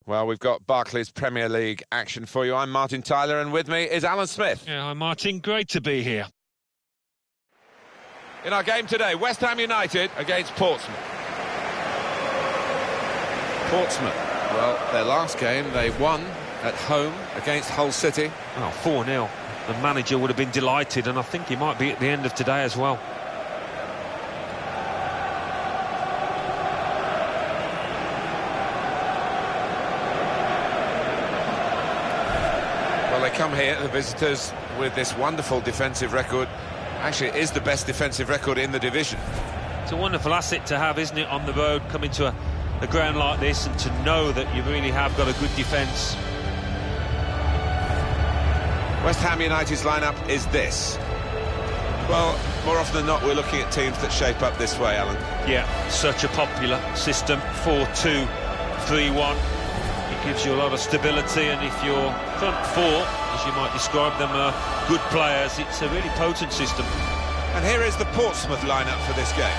Well, we've got Barclays Premier League action for you. I'm Martin Tyler, and with me is Alan Smith. Yeah, hi Martin, great to be here. In our game today, West Ham United against Portsmouth. Portsmouth, well, their last game, they won at home against Hull City. Well, 4-0. The manager would have been delighted, and I think he might be at the end of today as well. Well, they come here, the visitors, with this wonderful defensive record. Actually, it is the best defensive record in the division. It's a wonderful asset to have, isn't it, on the road, coming to a ground like this, and to know that you really have got a good defence. West Ham United's lineup is this. Well, more often than not, we're looking at teams that shape up this way, Alan. Yeah, such a popular system, 4-2-3-1. It gives you a lot of stability, and if your front four, as you might describe them, are good players, it's a really potent system. And here is the Portsmouth lineup for this game.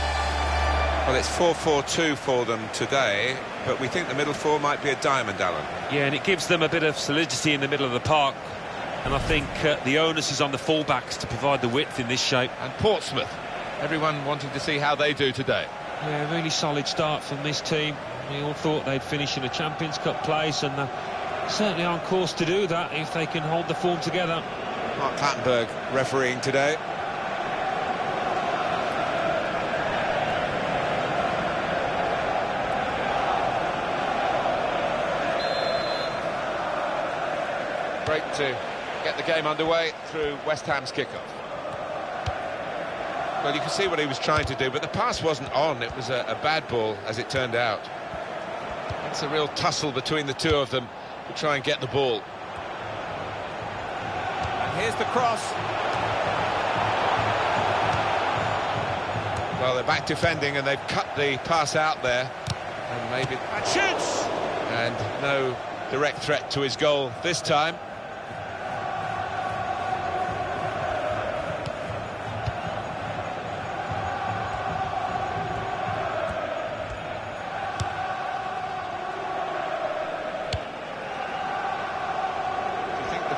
Well, it's 4-4-2 for them today, but we think the middle four might be a diamond, Alan. Yeah, and it gives them a bit of solidity in the middle of the park. And I think the onus is on the fullbacks to provide the width in this shape. And Portsmouth, everyone wanting to see how they do today. Yeah, really solid start from this team. We all thought they'd finish in a Champions Cup place, and certainly on course to do that if they can hold the form together. Mark Clattenburg refereeing today. Break to get the game underway through West Ham's kickoff. Well, you can see what he was trying to do, but the pass wasn't on. It was a bad ball, as it turned out. It's a real tussle between the two of them to try and get the ball. And here's the cross. Well, they're back defending, and they've cut the pass out there. And maybe... And shoots! And no direct threat to his goal this time.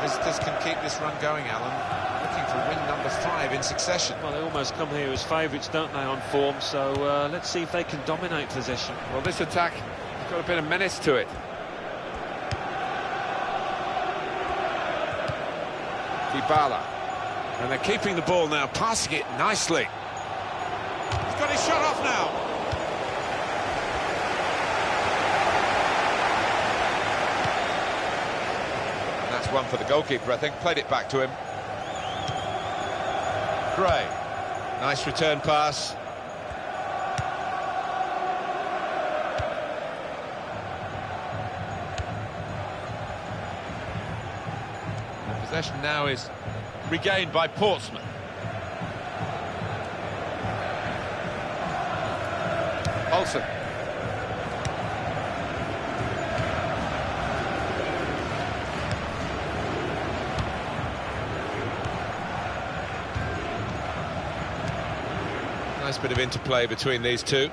Visitors can keep this run going, Alan. Looking for win number 5 in succession. Well, they almost come here as favourites, don't they, on form? So let's see if they can dominate possession. Well, this attack has got a bit of menace to it. Dybala. And they're keeping the ball now, passing it nicely. He's got his shot off now. One for the goalkeeper, I think. Played it back to him. Gray. Nice return pass. The possession now is regained by Portsmouth. Olsen. Nice bit of interplay between these two.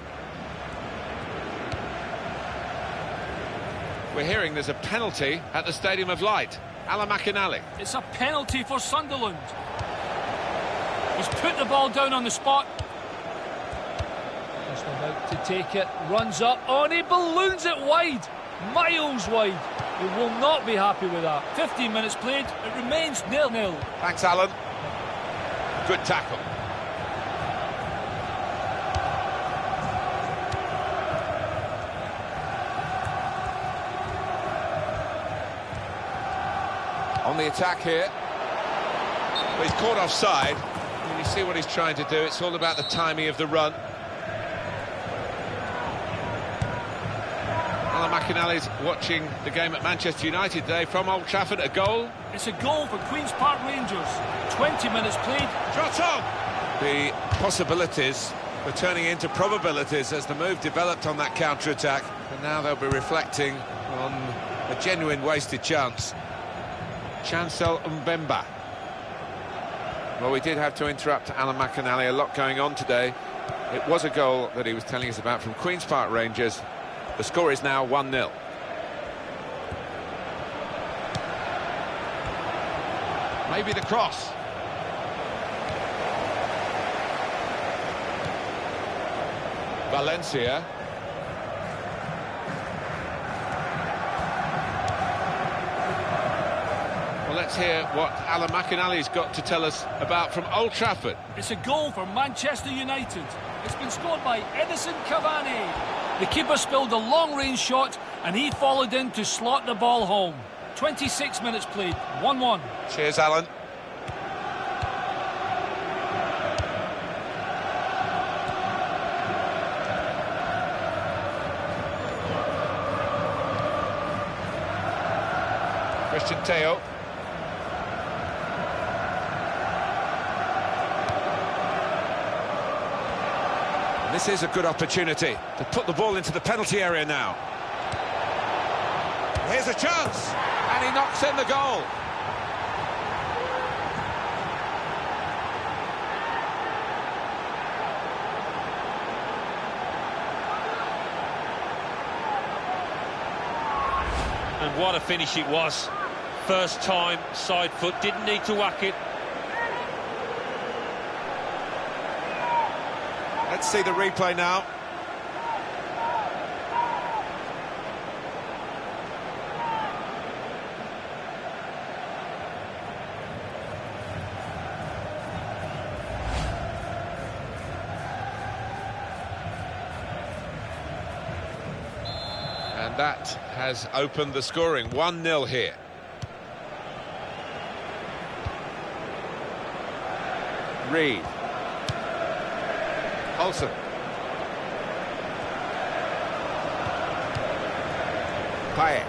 We're hearing there's a penalty at the Stadium of Light. Alan McInally. It's a penalty for Sunderland. He's put the ball down on the spot. Just about to take it, runs up, and he balloons it wide, miles wide. He will not be happy with that. 15 minutes played, it remains 0-0. Thanks, Alan. Good tackle. On the attack here. Well, he's caught offside. You see what he's trying to do. It's all about the timing of the run. Alan McInally's watching the game at Manchester United today from Old Trafford. A goal. It's a goal for Queen's Park Rangers. 20 minutes played. Shot on! The possibilities were turning into probabilities as the move developed on that counter-attack. And now they'll be reflecting on a genuine wasted chance. Chancel Mbemba. Well, we did have to interrupt Alan McInally. A lot going on today. It was a goal that he was telling us about from Queen's Park Rangers. The score is now 1-0. Maybe the cross. Valencia. Well, let's hear what Alan McInally's got to tell us about from Old Trafford. It's a goal for Manchester United. It's been scored by Edison Cavani. The keeper spilled a long-range shot and he followed in to slot the ball home. 26 minutes played, 1-1. Cheers, Alan. Christian Teo. This is a good opportunity to put the ball into the penalty area now. Here's a chance, and he knocks in the goal. And what a finish it was. First time, side foot, didn't need to whack it. Let's see the replay now. And that has opened the scoring. 1-0 here. Reed. Olsen. Payet.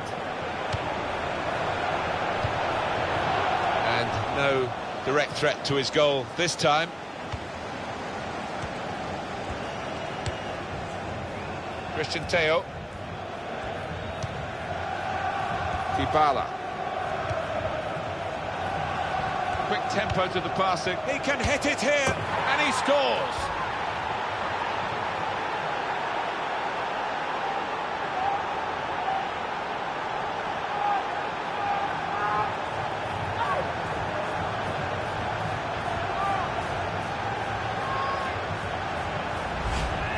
And no direct threat to his goal this time. Christian Teo. Dybala. Quick tempo to the passing. He can hit it here, and he scores.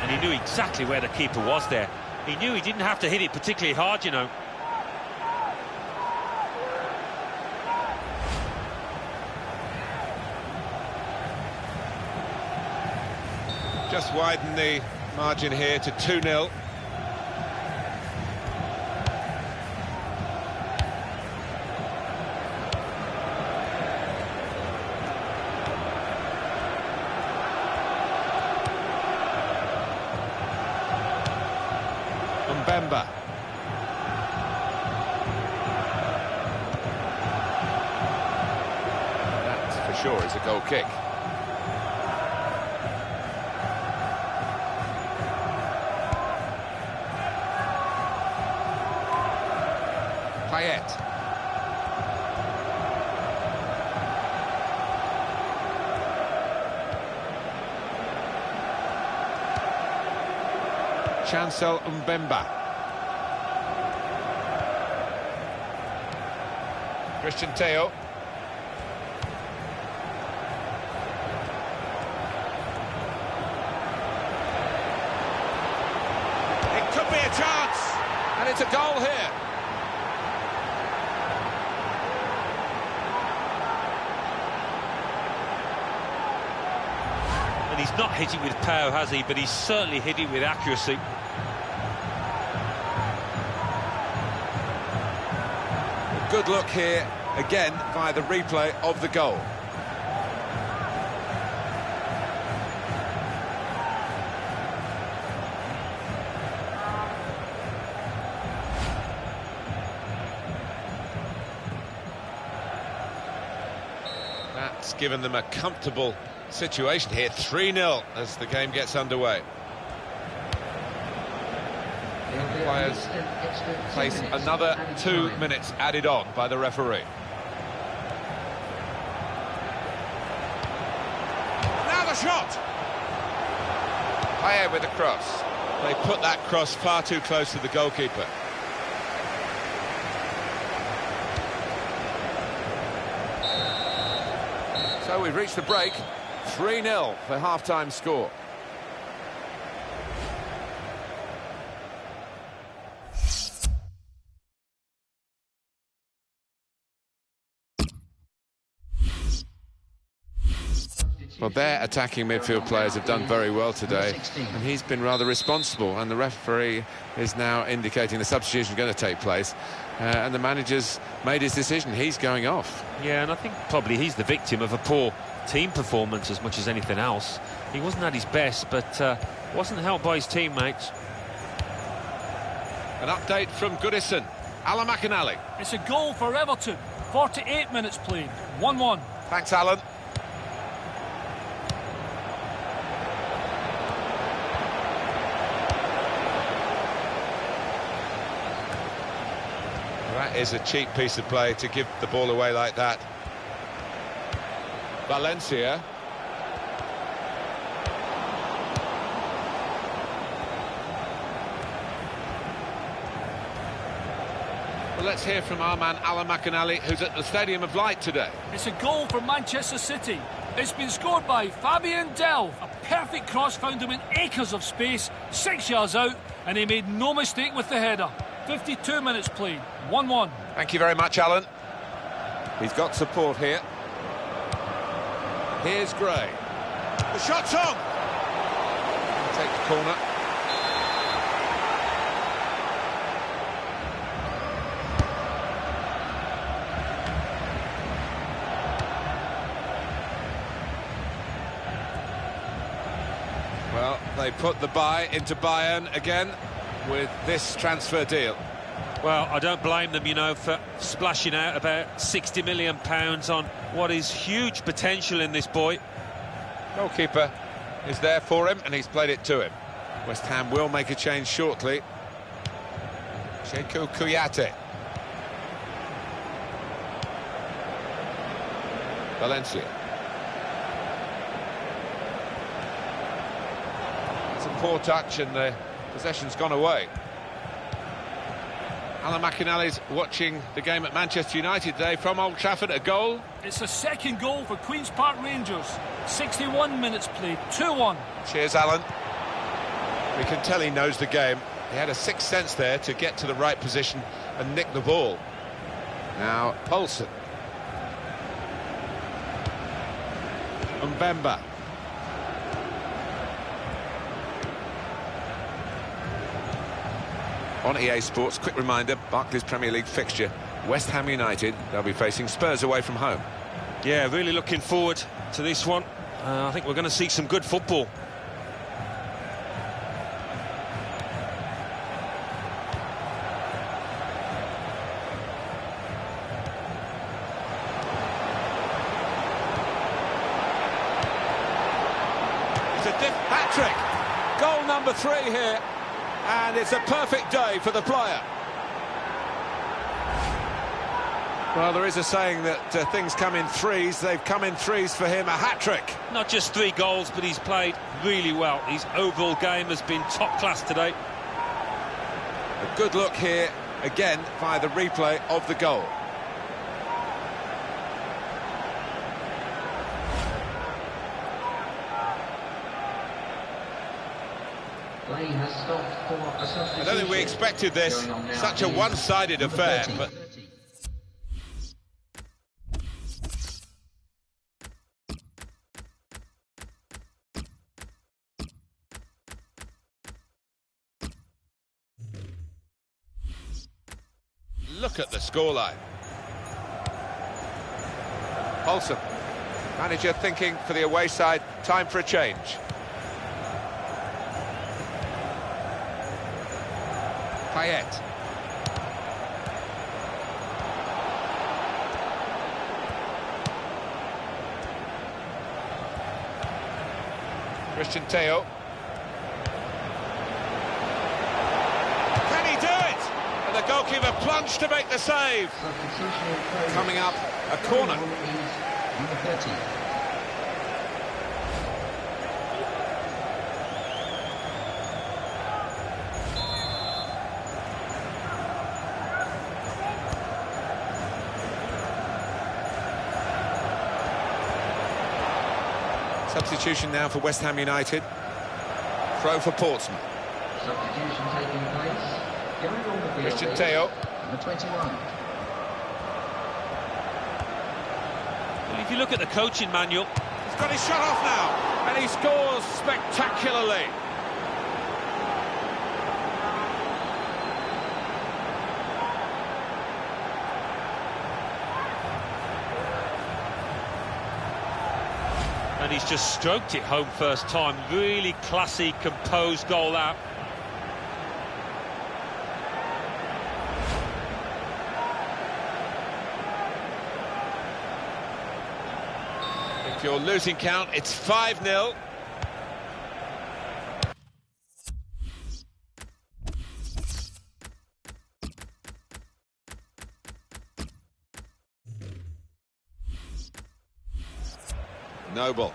And he knew exactly where the keeper was there. He knew he didn't have to hit it particularly hard, you know. Just widen the margin here to 2-0. Mbemba. That, for sure, is a goal kick. Payet. Chancel Mbemba. Christian Teo. It could be a chance, and it's a goal here. And he's not hit it with power, has he? But he's certainly hit it with accuracy. Good look here, again, via the replay of the goal. That's given them a comfortable situation here. 3-0 as the game gets underway. Players face another 2 minutes added on by the referee. Now the shot! Payet with the cross. They put that cross far too close to the goalkeeper. So we've reached the break. 3-0 for half-time score. Well, their attacking midfield players have done very well today, and he's been rather responsible, and the referee is now indicating the substitution is going to take place, and the manager's made his decision. He's going off. Yeah, and I think probably he's the victim of a poor team performance as much as anything else. He wasn't at his best, but wasn't helped by his teammates. An update from Goodison. Alan McInally. It's a goal for Everton. 48 minutes played. 1-1. Thanks, Alan. That is a cheap piece of play to give the ball away like that. Valencia. Well, let's hear from our man Alan McInally, who's at the Stadium of Light today. It's a goal for Manchester City. It's been scored by Fabian Delph. A perfect cross found him in acres of space, 6 yards out, and he made no mistake with the header. 52 minutes played, 1-1. Thank you very much, Alan. He's got support here. Here's Gray. The shot's on! Take the corner. Well, they put the buy into Bayern again with this transfer deal. Well, I don't blame them, you know, for splashing out about £60 million on what is huge potential in this boy. Goalkeeper is there for him, and he's played it to him. West Ham will make a change shortly. Cheiko Kouyaté. Valencia. It's a poor touch, and the possession's gone away. Alan McInally's watching the game at Manchester United today from Old Trafford. A goal. It's a second goal for Queen's Park Rangers. 61 minutes played, 2-1. Cheers, Alan. We can tell he knows the game. He had a sixth sense there to get to the right position and nick the ball. Now, Poulsen. Mbemba. On EA Sports, quick reminder, Barclays Premier League fixture, West Ham United, they'll be facing Spurs away from home. Yeah, really looking forward to this one. I think we're going to see some good football. It's a hat-trick. Goal number 3 here. And it's a perfect day for the player. Well, there is a saying that things come in threes. They've come in threes for him, a hat-trick. Not just 3 goals, but he's played really well. His overall game has been top class today. A good look here, again, via the replay of the goal. I don't think we expected this, such a one-sided affair, but... Look at the scoreline. Poulsen, manager thinking for the away side, time for a change. Payet. Christian Teo. Can he do it? And the goalkeeper plunged to make the save. Coming up, a corner. Substitution now for West Ham United. Throw for Portsmouth. Substitution taking place. Going on the field. Christian Teo. Number 21. Well, if you look at the coaching manual, He's got his shot off now, and he scores spectacularly. and he's just stroked it home first time. Really classy, composed goal out. If you're losing count, it's 5-0. Noble.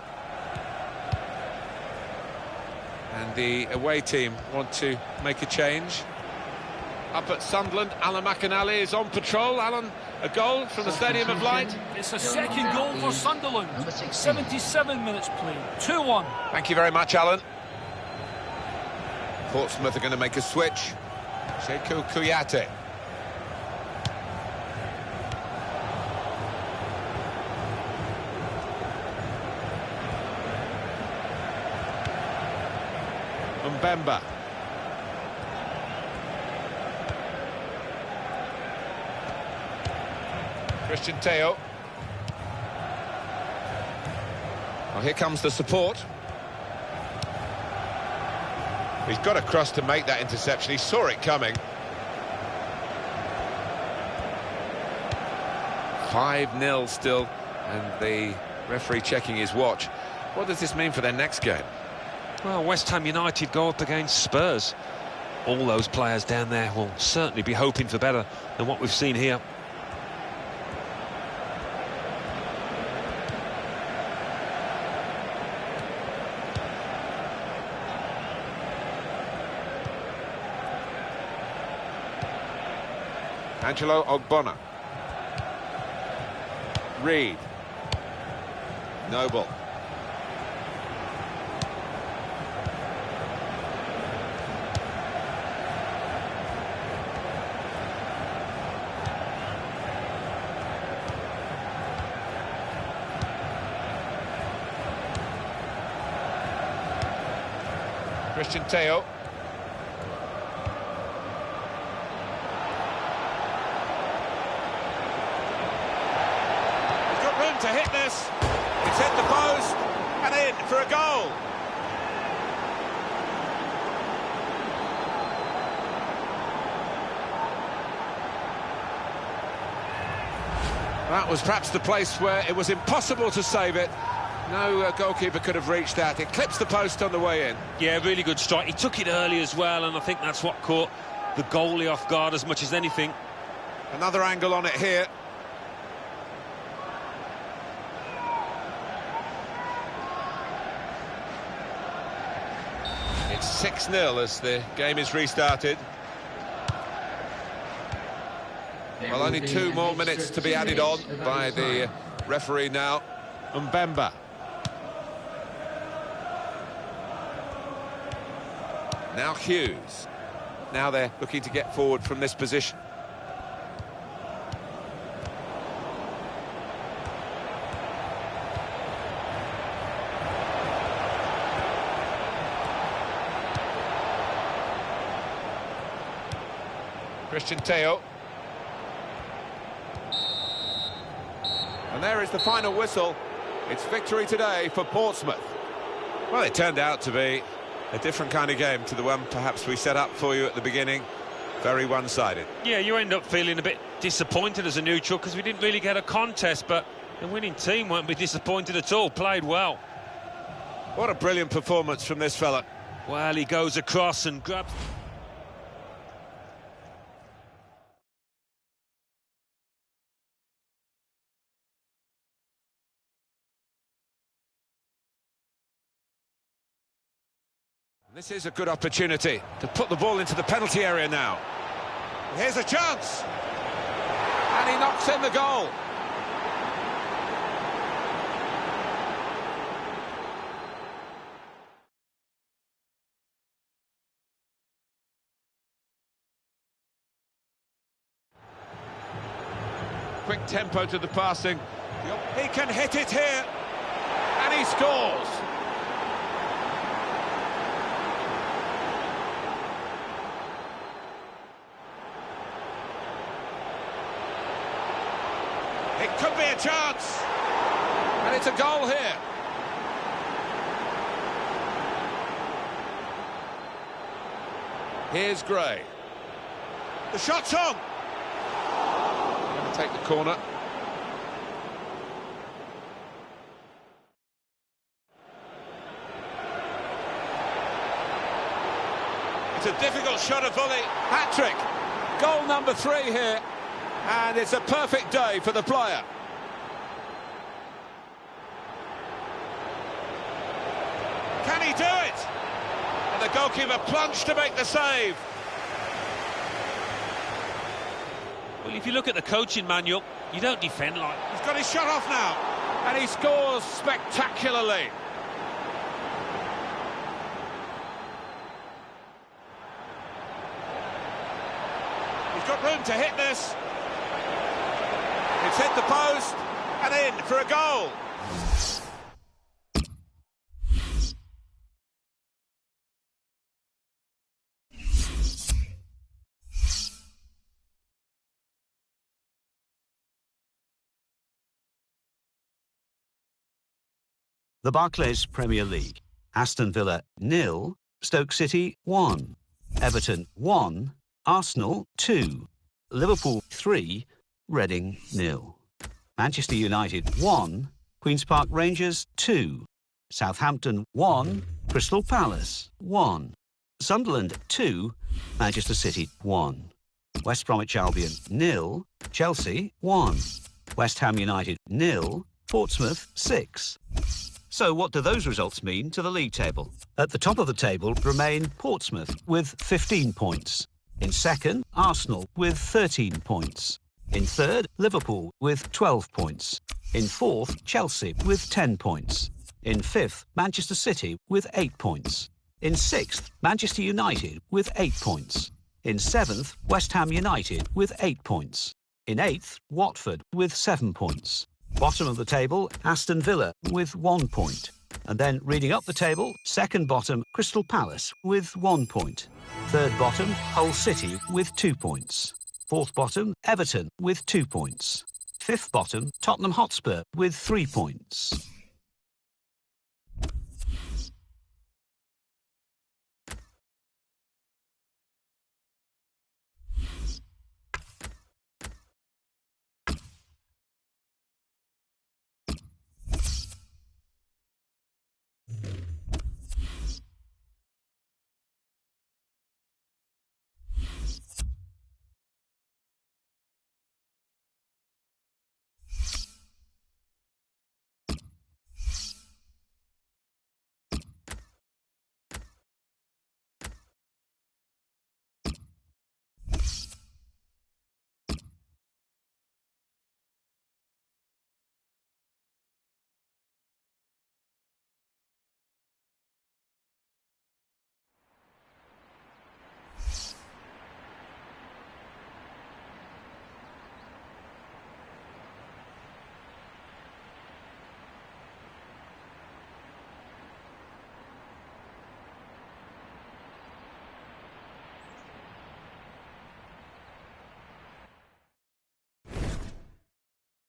And the away team want to make a change. Up at Sunderland, Alan McInally is on patrol. Alan, a goal from the Stadium of Light. It's a second goal for Sunderland. 77 minutes played. 2-1. Thank you very much, Alan. Portsmouth are going to make a switch. Sekou Kouyaté. Mbemba. Christian Teo. Well, here comes the support. He's got across to make that interception. He saw it coming. 5-0 still, and the referee checking his watch. What does this mean for their next game? Well, West Ham United go up against Spurs. All those players down there will certainly be hoping for better than what we've seen here. Angelo Ogbonna. Reed. Noble. Christian Teo. He's got room to hit this. It's hit the post and in for a goal. That was perhaps the place where it was impossible to save it. No goalkeeper could have reached that. It clips the post on the way in. Yeah, really good strike. He took it early as well, and I think that's what caught the goalie off guard as much as anything. Another angle on it here. It's 6-0 as the game is restarted. Well, only 2 more minutes to be added on by the referee now. Mbemba. Now Hughes. Now they're looking to get forward from this position. Christian Teo. And there is the final whistle. It's victory today for Portsmouth. Well, it turned out to be a different kind of game to the one perhaps we set up for you at the beginning. Very one-sided. Yeah, you end up feeling a bit disappointed as a neutral because we didn't really get a contest, but the winning team won't be disappointed at all. Played well. What a brilliant performance from this fella. Well, he goes across and grabs... This is a good opportunity to put the ball into the penalty area now. Here's a chance. And he knocks in the goal. quick tempo to the passing. He can hit it here, and he scores. It could be a chance, and it's a goal here. Here's Gray. The shot's on. Going to take the corner. It's a difficult shot, a volley. Hat-trick. Goal number 3 here. And it's a perfect day for the player. Can he do it? And the goalkeeper plunged to make the save. Well, if you look at the coaching manual, you don't defend like... He's got his shot off now. And he scores spectacularly. He's got room to hit this. It's hit the post and in for a goal. The Barclays Premier League. Aston Villa 0, Stoke City 1, Everton 1, Arsenal 2, Liverpool 3, Reading 0. Manchester United 1, Queen's Park Rangers 2, Southampton 1, Crystal Palace 1, Sunderland 2, Manchester City 1, West Bromwich Albion 0, Chelsea 1, West Ham United 0, Portsmouth 6. So what do those results mean to the league table? At the top of the table remain Portsmouth with 15 points. In second, Arsenal with 13 points. In third, Liverpool with 12 points. In fourth, Chelsea with 10 points. In fifth, Manchester City with 8 points. In sixth, Manchester United with 8 points. In seventh, West Ham United with 8 points. In eighth, Watford with 7 points. Bottom of the table, Aston Villa with 1 point. And then reading up the table, second bottom, Crystal Palace with 1 point. Third bottom, Hull City with 2 points. Fourth bottom, Everton with 2 points. Fifth bottom, Tottenham Hotspur with 3 points.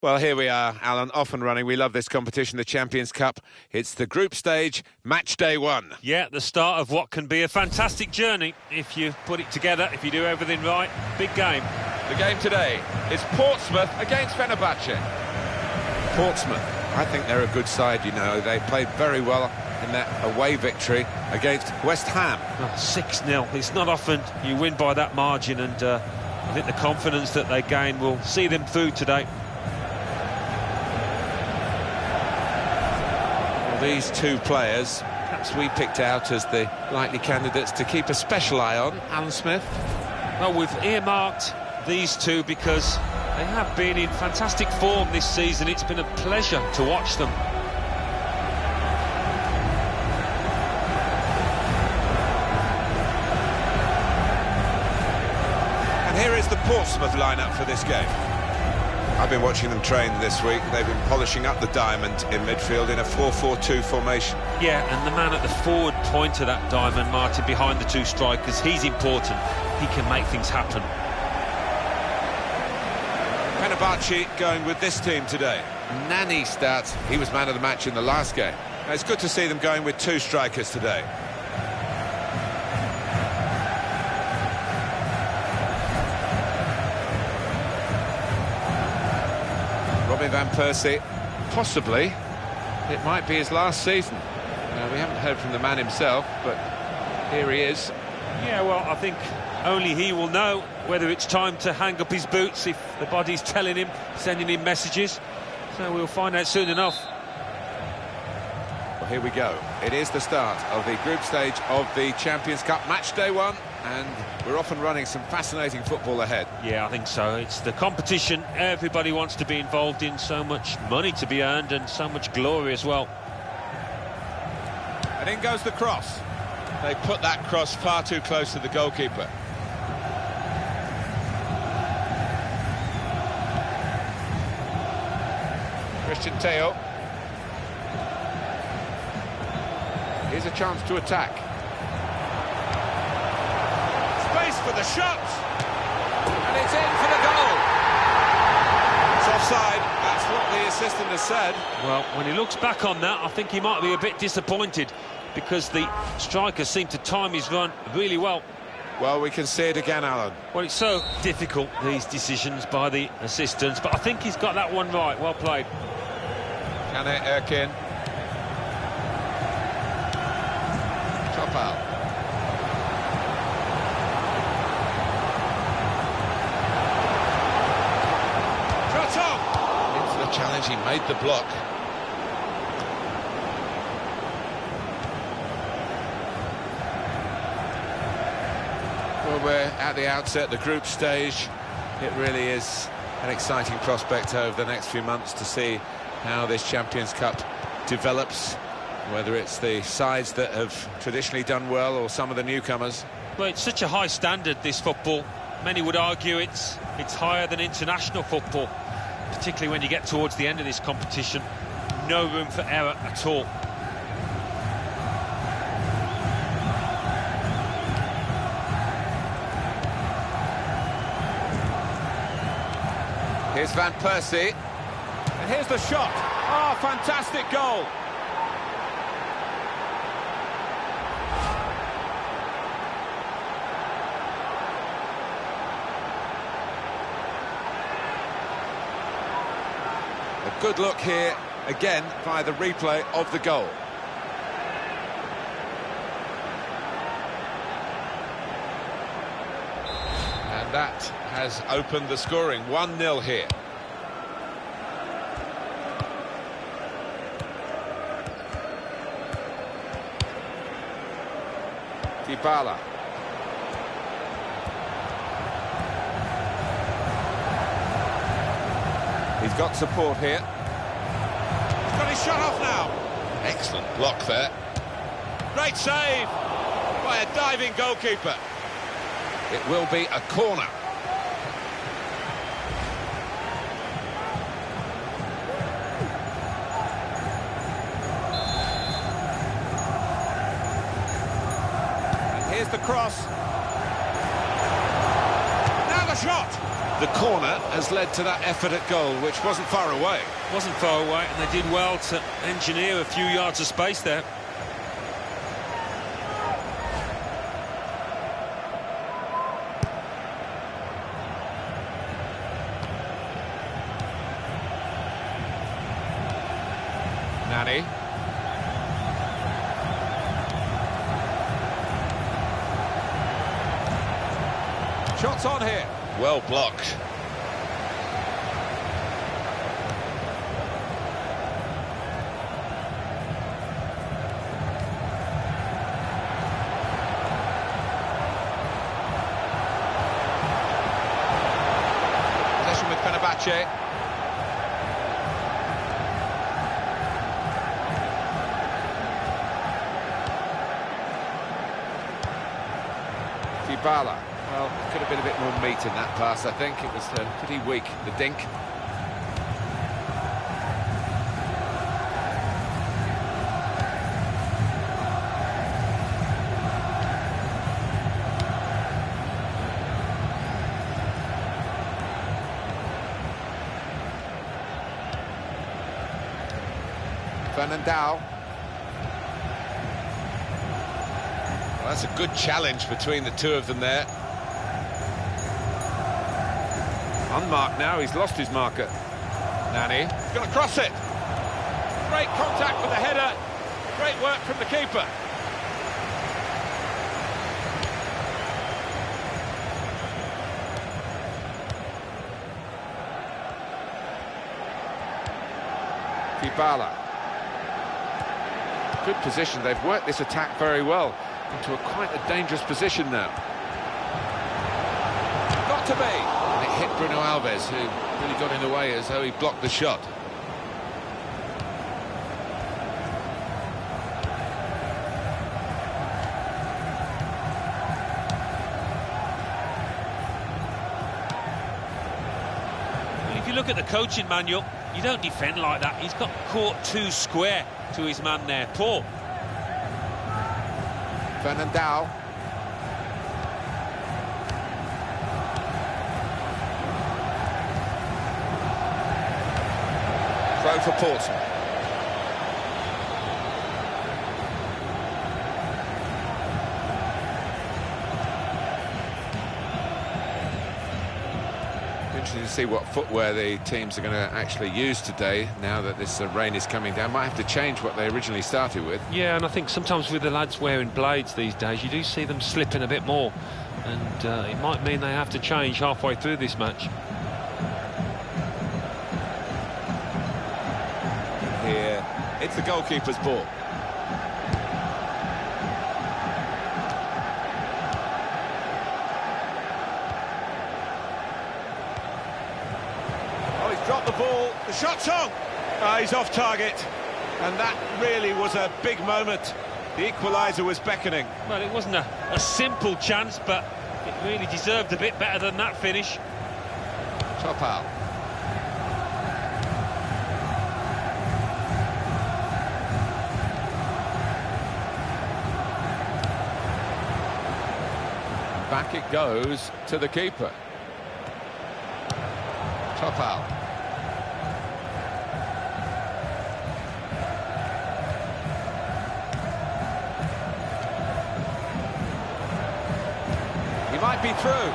Well, here we are, Alan, off and running. We love this competition, the Champions Cup. It's the group stage, match day 1. Yeah, the start of what can be a fantastic journey if you put it together, if you do everything right. Big game. The game today is Portsmouth against Fenerbahce. Portsmouth, I think they're a good side, you know. They played very well in that away victory against West Ham. 6-0. It's not often you win by that margin, and I think the confidence that they gain will see them through today. These two players, perhaps we picked out as the likely candidates to keep a special eye on. Alan Smith. Well, we've earmarked these two because they have been in fantastic form this season. It's been a pleasure to watch them. And here is the Portsmouth lineup for this game. I've been watching them train this week. They've been polishing up the diamond in midfield in a 4-4-2 formation. Yeah, and the man at the forward point of that diamond, Martin, behind the two strikers, he's important. He can make things happen. Fenerbahce going with this team today. Nani starts. He was man of the match in the last game. Now, it's good to see them going with two strikers today. Robin van Persie, possibly it might be his last season. We haven't heard from the man himself, but here he is. Yeah, well, I think only he will know whether it's time to hang up his boots, if the body's telling him, sending him messages. So we'll find out soon enough. Well, here we go. It is the start of the group stage of the Champions Cup, match day 1, and we're off and running. Some fascinating football ahead. Yeah, I think so. It's the competition everybody wants to be involved in, so much money to be earned and so much glory as well. And in goes the cross. They put that cross far too close to the goalkeeper. Christian Teo. Here's a chance to attack. Space for the shot! And it's in for the goal! It's offside, that's what the assistant has said. Well, when he looks back on that, I think he might be a bit disappointed, because the striker seemed to time his run really well. Well, we can see it again, Alan. Well, it's so difficult, these decisions by the assistants, but I think he's got that one right. Well played. Kane Erkin. Top out. Shot on! Into the challenge, he made the block. Well, we're at the outset, the group stage. It really is an exciting prospect over the next few months to see how this Champions Cup develops, whether it's the sides that have traditionally done well or some of the newcomers. Well, it's such a high standard, this football. Many would argue it's higher than international football, particularly when you get towards the end of this competition. No room for error at all. Here's Van Persie. And here's the shot. Oh, fantastic goal. A good look here, again, via the replay of the goal. And that has opened the scoring. 1-0 here. Dybala. He's got support here. He's got his shot off now. Excellent block there. Great save by a diving goalkeeper. It will be a corner. And here's the cross. Now the shot. The corner has led to that effort at goal, which wasn't far away. Wasn't far away, and they did well to engineer a few yards of space there. Nani. Shots on here. Well blocked. Possession with Fenerbahce. Dybala. Well, could have been a bit more meat in that pass, I think. It was pretty weak, the dink. Fernandao. Well, that's a good challenge between the two of them there. Unmarked now, he's lost his marker. Nani, he's going to cross it. Great contact with the header. Great work from the keeper. Dybala. Good position, they've worked this attack very well into quite a dangerous position now. Got to be! And it hit Bruno Alves, who really got in the way as though he blocked the shot. If you look at the coaching manual, you don't defend like that. He's got caught too square to his man there. Poor. Fernandao. Throw for Portsmouth. Interesting to see what footwear the teams are going to actually use today now that this rain is coming down. Might have to change what they originally started with. Yeah, and I think sometimes with the lads wearing blades these days, you do see them slipping a bit more, and it might mean they have to change halfway through this match. Here, it's the goalkeeper's ball. Dropped the ball, the shot's on! He's off target, and that really was a big moment. The equaliser was beckoning. Well, it wasn't a simple chance, but it really deserved a bit better than that finish. Top out. Back it goes to the keeper. Top out. Might be through.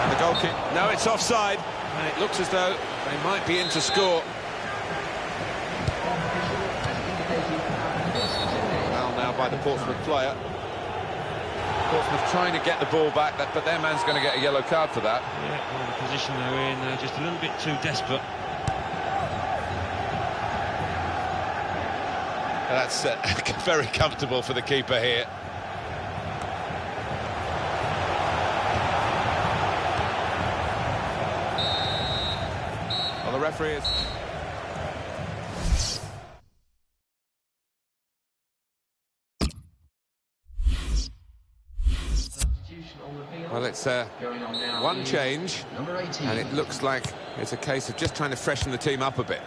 And the goalkeeper. No, it's offside. And it looks as though they might be in to score. Well, now by the Portsmouth player. Portsmouth trying to get the ball back, but their man's going to get a yellow card for that. Yeah, well, the position they're in, just a little bit too desperate. That's very comfortable for the keeper here. Well, the referee is... Well, it's one change, and it looks like it's a case of just trying to freshen the team up a bit.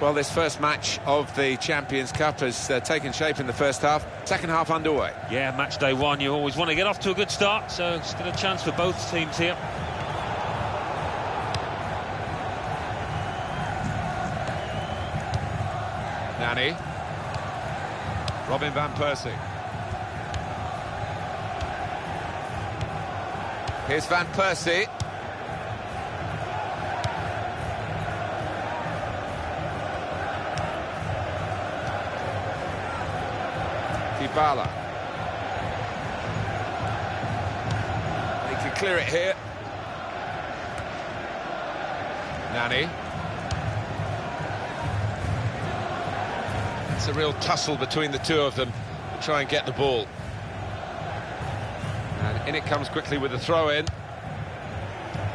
Well, this first match of the Champions Cup has taken shape in the first half. Second half underway. Yeah, match day one, you always want to get off to a good start, so still a chance for both teams here. Nani. Robin van Persie. Here's Van Persie. Dybala. He can clear it here. Nani. It's a real tussle between the two of them to try and get the ball. And in it comes quickly with the throw-in.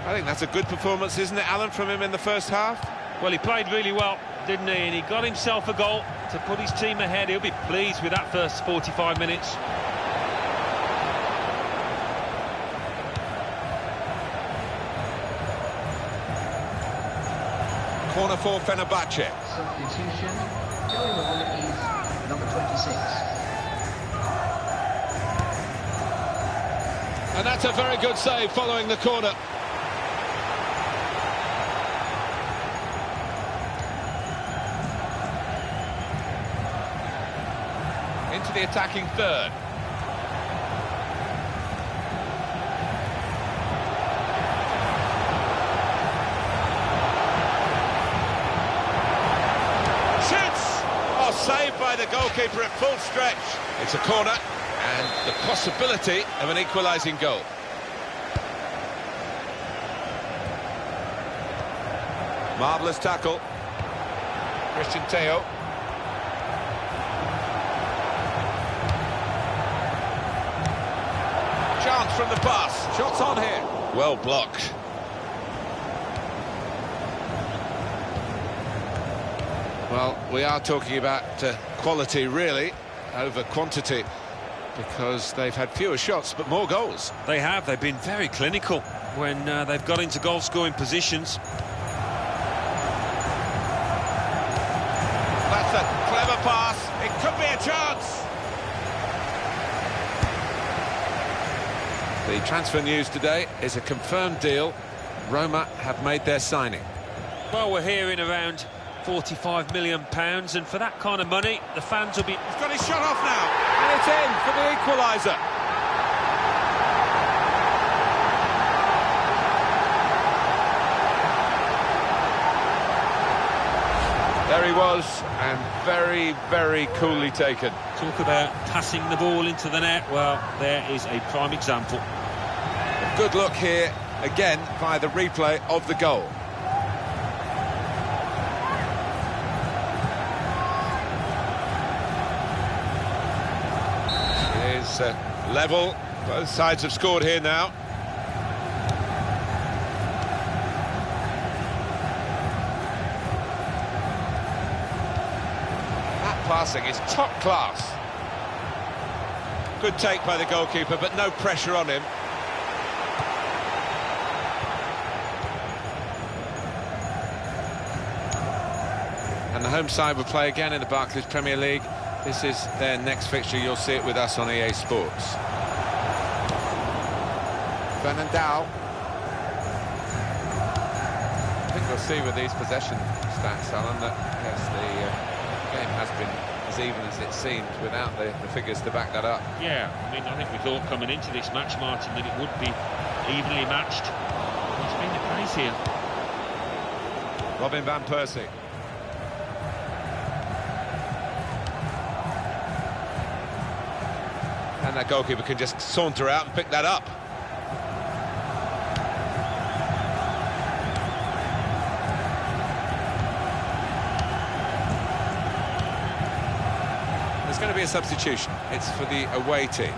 I think that's a good performance, isn't it, Alan, from him in the first half? Well, he played really well, didn't he? And he got himself a goal to put his team ahead. He'll be pleased with that first 45 minutes. Corner for Fenerbahce. Substitution. Going on is number 26. And that's a very good save following the corner. into the attacking third. Saved by the goalkeeper at full stretch. It's a corner and the possibility of an equalising goal. Marvellous tackle. Christian Teo. Chance from the pass. Shots on here. Well blocked. Well, we are talking about quality, really, over quantity, because they've had fewer shots but more goals. They have. They've been very clinical when they've got into goal-scoring positions. That's a clever pass. It could be a chance. The transfer news today is a confirmed deal. Roma have made their signing. Well, we're hearing around £45 million, and for that kind of money, the fans will be... He's got his shot off now, and it's in for the equaliser. There he was, and very, very coolly taken. Talk about passing the ball into the net. Well, there is a prime example. A good look here, again, via the replay of the goal. Level, both sides have scored here now. That passing is top class. Good take by the goalkeeper, but no pressure on him. And the home side will play again in the Barclays Premier League. This is their next fixture. You'll see it with us on EA Sports. Fernandao. I think we'll see with these possession stats, Alan, that yes, the game has been as even as it seemed without the figures to back that up. Yeah, I mean, I think we thought coming into this match, Martin, that it would be evenly matched. It's been the case here. Robin van Persie. And that goalkeeper can just saunter out and pick that up. There's going to be a substitution. It's for the away team.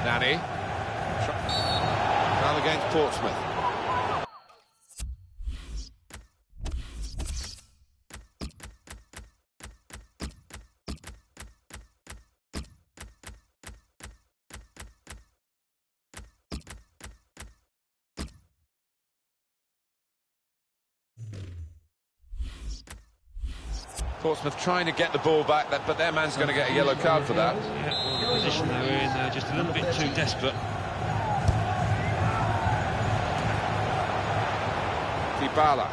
Nani. Trial against Portsmouth. Portsmouth trying to get the ball back, but their man's going to get a yellow card for that. Yeah, well, the position they were in, just a little bit too desperate. Dybala.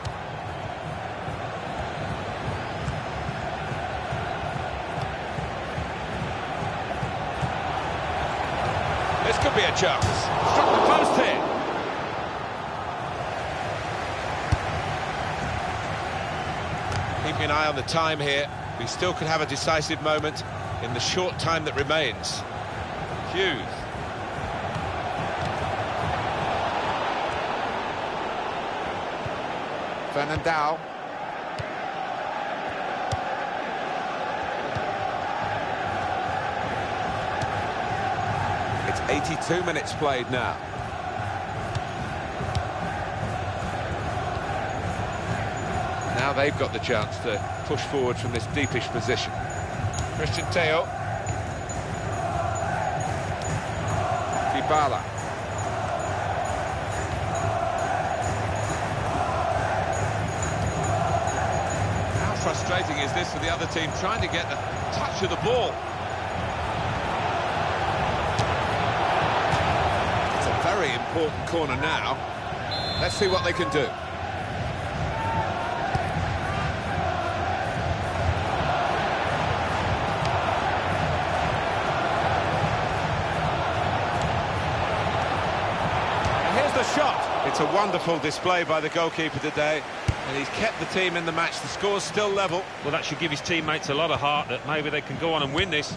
This could be a chance. Struck the post here. Keeping an eye on the time here. We still could have a decisive moment in the short time that remains. Hughes. Fernandao. It's 82 minutes played now. Now they've got the chance to push forward from this deepish position. Christian Teo. Dybala. How frustrating is this for the other team, trying to get the touch of the ball? very important corner now. Let's see what they can do. And here's the shot. It's a wonderful display by the goalkeeper today, and he's kept the team in the match. The score's still level. Well, that should give his teammates a lot of heart that maybe they can go on and win this.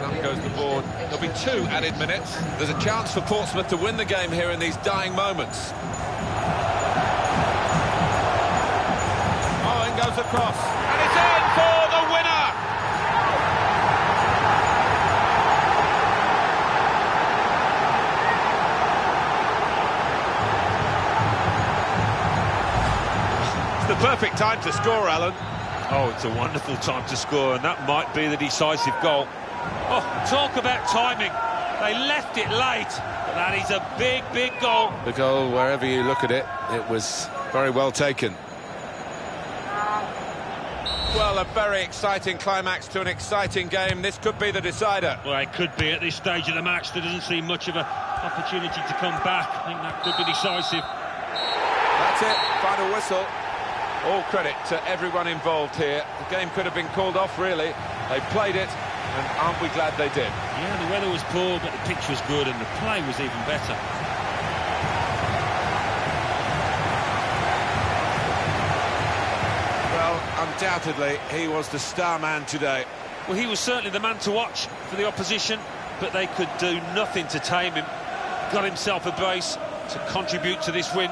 Up goes the board. There'll be 2 added minutes. There's a chance for Portsmouth to win the game here in these dying moments. Oh, in goes the cross. And it's in for the winner! It's the perfect time to score, Alan. Oh, it's a wonderful time to score, and that might be the decisive goal. Oh, talk about timing. They left it late, but that is a big, big goal. The goal, wherever you look at it, it was very well taken. Well, a very exciting climax to an exciting game. This could be the decider. Well, it could be at this stage of the match. There doesn't seem much of an opportunity to come back. I think that could be decisive. That's it, final whistle. All credit to everyone involved here. The game could have been called off, really. They played it, and aren't we glad they did? Yeah, the weather was poor, but the pitch was good, and the play was even better. Well, undoubtedly, he was the star man today. Well, he was certainly the man to watch for the opposition, but they could do nothing to tame him. Got himself a brace to contribute to this win.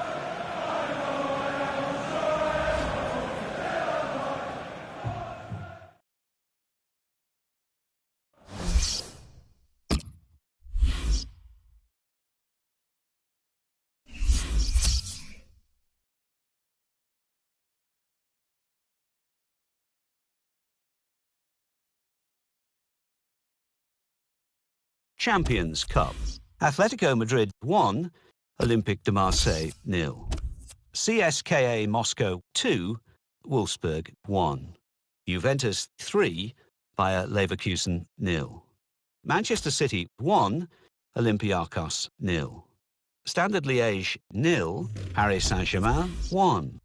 Champions Cup. Atletico Madrid 1, Olympique de Marseille 0. CSKA Moscow 2, Wolfsburg 1. Juventus 3, Bayer Leverkusen 0. Manchester City 1, Olympiacos 0. Standard Liège 0, Paris Saint-Germain 1.